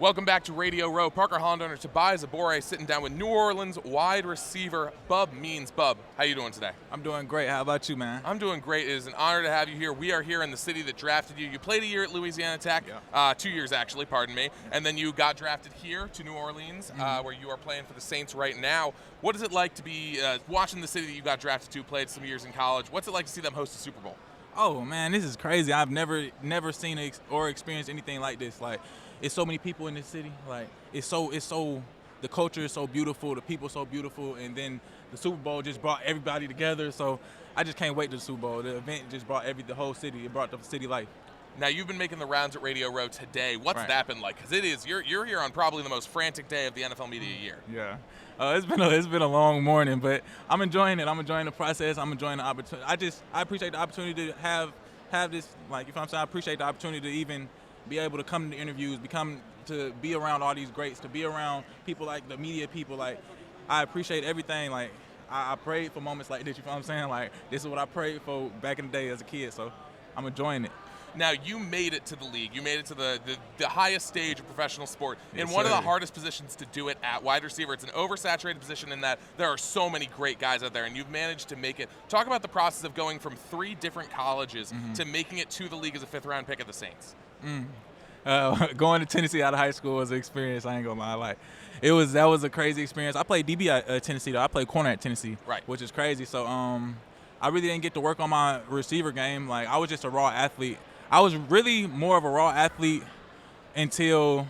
Welcome back to Radio Row. Parker Holland owner Tobias Abore sitting down with New Orleans wide receiver Bub Means. Bub, how you doing today? I'm doing great. How about you, man? I'm doing great. It is an honor to have you here. We are here in the city that drafted you. You played a year at Louisiana Tech, 2 years actually, pardon me, and then you got drafted here to New Orleans, where you are playing for the Saints right now. What is it like to be watching the city that you got drafted to, played some years in college? What's it like to see them host a Super Bowl? Oh man, this is crazy. I've never seen or experienced anything like this. Like, it's so many people in this city. Like, it's so the culture is so beautiful, the people so beautiful, and then the Super Bowl just brought everybody together. So I just can't wait to the Super Bowl. The event just brought the whole city. It brought the city life. Now, you've been making the rounds at Radio Row today. What's Right. that been like? Because you're here on probably the most frantic day of the NFL media year. Yeah, it's been a long morning, but I'm enjoying it. I'm enjoying the process. I'm enjoying the opportunity. I appreciate the opportunity to have this. Like, you know what I'm saying? I appreciate the opportunity to even be able to come to interviews, to be around all these greats, to be around people like the media people. Like, I appreciate everything. Like, I prayed for moments like this. You know what I'm saying? Like, this is what I prayed for back in the day as a kid. So I'm enjoying it. Now, you made it to the league. You made it to the highest stage of professional sport in Yes, one of the sir. hardest positions to do it at, wide receiver. It's an oversaturated position in that there are so many great guys out there, and you've managed to make it. Talk about the process of going from 3 different colleges to making it to the league as a 5th-round pick at the Saints. Going to Tennessee out of high school was an experience. I ain't gonna lie. Like, that was a crazy experience. I played DB at Tennessee though. I played corner at Tennessee, Right. which is crazy. So I really didn't get to work on my receiver game. Like, I was just a raw athlete. I was really more of a raw athlete until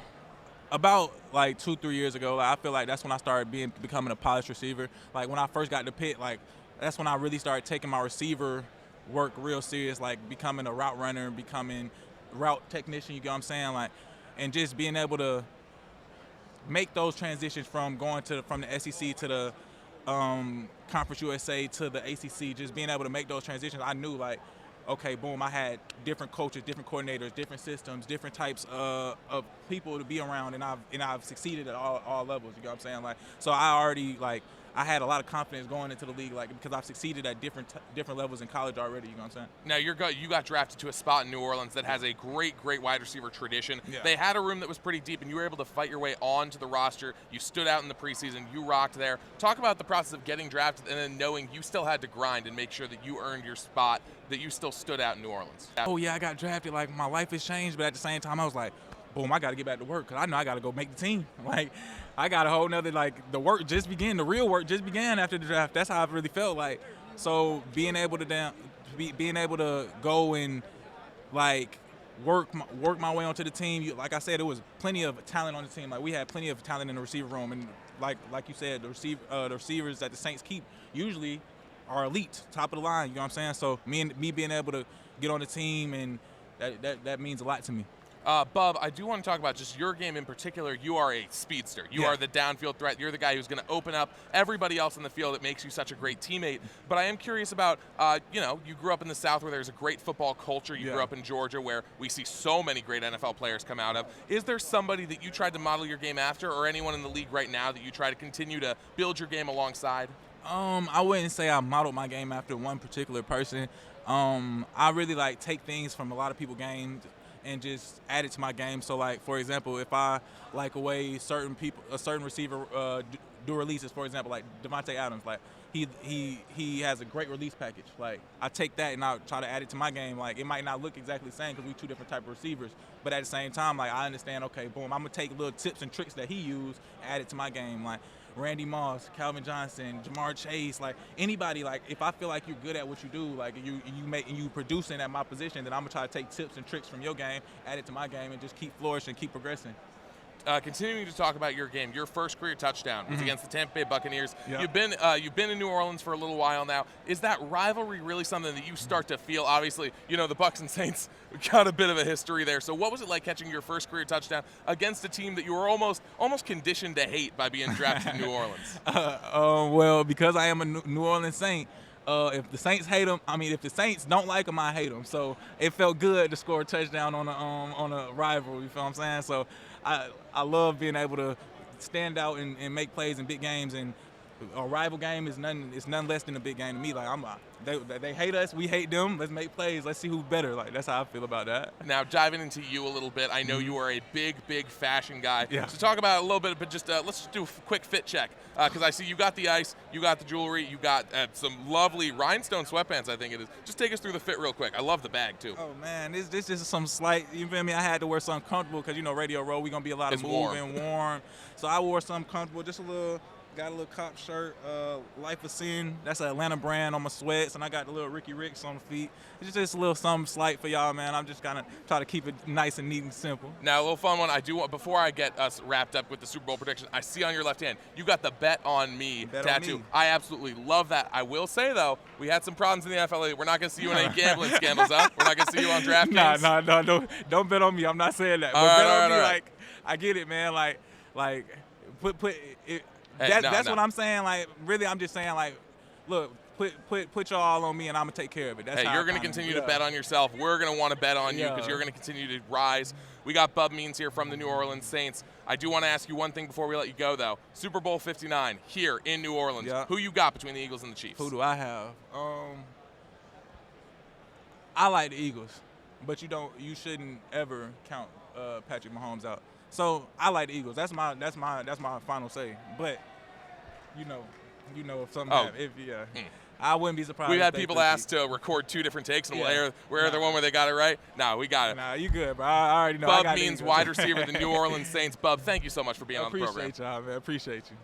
about like 2-3 years ago. Like, I feel like that's when I started becoming a polished receiver. Like, when I first got to Pitt, like, that's when I really started taking my receiver work real serious, like becoming a route runner, becoming route technician, you get what I'm saying? Like, and just being able to make those transitions from from the SEC to the Conference USA to the ACC, just being able to make those transitions. I knew, like, okay, boom, I had different coaches, different coordinators, different systems, different types of people to be around, and I've succeeded at all levels, you know what I'm saying? Like, so I already, like, I had a lot of confidence going into the league, like, because I've succeeded at different levels in college already, you know what I'm saying? Now, you got drafted to a spot in New Orleans that has a great wide receiver tradition. Yeah. They had a room that was pretty deep, and you were able to fight your way onto the roster. You stood out in the preseason. You rocked there. Talk about the process of getting drafted and then knowing you still had to grind and make sure that you earned your spot, that you still stood out in New Orleans. Oh, yeah, I got drafted. Like, my life has changed, but at the same time, I was like, boom, I got to get back to work because I know I got to go make the team. Like, I got a whole nother, like, the work just began. The real work just began after the draft. That's how I really felt. Like, so being able to go and, like, work my way onto the team. Like I said, there was plenty of talent on the team. Like, we had plenty of talent in the receiver room. And like you said, the receivers that the Saints keep usually are elite, top of the line. You know what I'm saying? So me being able to get on the team, and that means a lot to me. Bub, I do want to talk about just your game in particular. You are a speedster. You are the downfield threat. You're the guy who's going to open up everybody else in the field. It makes you such a great teammate. But I am curious about, you grew up in the South where there's a great football culture. You grew up in Georgia where we see so many great NFL players come out of. Is there somebody that you tried to model your game after, or anyone in the league right now that you try to continue to build your game alongside? I wouldn't say I modeled my game after one particular person. I really, like, take things from a lot of people's games and just add it to my game. So, like, for example, if I like a way a certain receiver do releases, for example, like Devontae Adams, like, he has a great release package. Like, I take that and I try to add it to my game. Like, it might not look exactly the same because we're 2 different type of receivers, but at the same time, like, I understand, okay, boom, I'm gonna take little tips and tricks that he used, add it to my game. Like, Randy Moss, Calvin Johnson, Jamar Chase, like, anybody, like, if I feel like you're good at what you do, like, you producing at my position, then I'm gonna try to take tips and tricks from your game, add it to my game, and just keep flourishing, keep progressing. Continuing to talk about your game, your first career touchdown was against the Tampa Bay Buccaneers. Yep. You've been in New Orleans for a little while now. Is that rivalry really something that you start to feel? Obviously, the Bucs and Saints got a bit of a history there. So what was it like catching your first career touchdown against a team that you were almost conditioned to hate by being drafted in New Orleans? Well, because I am a New Orleans Saint, if the Saints hate them, if the Saints don't like them, I hate them. So it felt good to score a touchdown on a rival. You feel what I'm saying? So I love being able to stand out and make plays in big games. And a rival game is nothing. It's nothing less than a big game to me. Like they hate us, we hate them. Let's make plays. Let's see who's better. Like that's how I feel about that. Now diving into you a little bit, I know you are a big fashion guy. Yeah. So talk about it a little bit, but just let's just do a quick fit check because I see you got the ice, you got the jewelry, you got some lovely rhinestone sweatpants. I think it is. Just take us through the fit real quick. I love the bag too. Oh man, this is some slight. You feel me? I had to wear something comfortable because Radio Row, we gonna be a lot of moving, warm. So I wore something comfortable, just a little. Got a little cop shirt, Life of Sin. That's an Atlanta brand on my sweats, and I got the little Ricky Ricks on the feet. It's just a little something slight for y'all, man. I'm just gonna try to keep it nice and neat and simple. Now, a little fun one. I do want, before I get us wrapped up with the Super Bowl prediction, I see on your left hand, you got the Bet on Me tattoo. On me. I absolutely love that. I will say, though, we had some problems in the NFL. We're not going to see you in any gambling scandals, huh? We're not going to see you on DraftKings. No, don't bet on me. I'm not saying that. But bet on me, like, I get it, man. Like, put it. That's what I'm saying. Like, really, I'm just saying, like, look, put y'all on me, and I'm gonna take care of it. That's how you're gonna continue to bet on yourself. We're gonna want to bet on you because you're gonna continue to rise. We got Bub Means here from the New Orleans Saints. I do want to ask you one thing before we let you go, though. Super Bowl 59 here in New Orleans. Yeah. Who you got between the Eagles and the Chiefs? Who do I have? I like the Eagles, but you shouldn't ever count Patrick Mahomes out. So I like the Eagles. That's my final say. But you know if something happens, I wouldn't be surprised. We've had people ask to record two different takes, and we'll air the one where they got it right. No, we got it. Nah, you good, bro. I already know. Bub Means wide receiver, the New Orleans Saints. Bub, thank you so much for being on the program. Appreciate y'all, man. Appreciate you.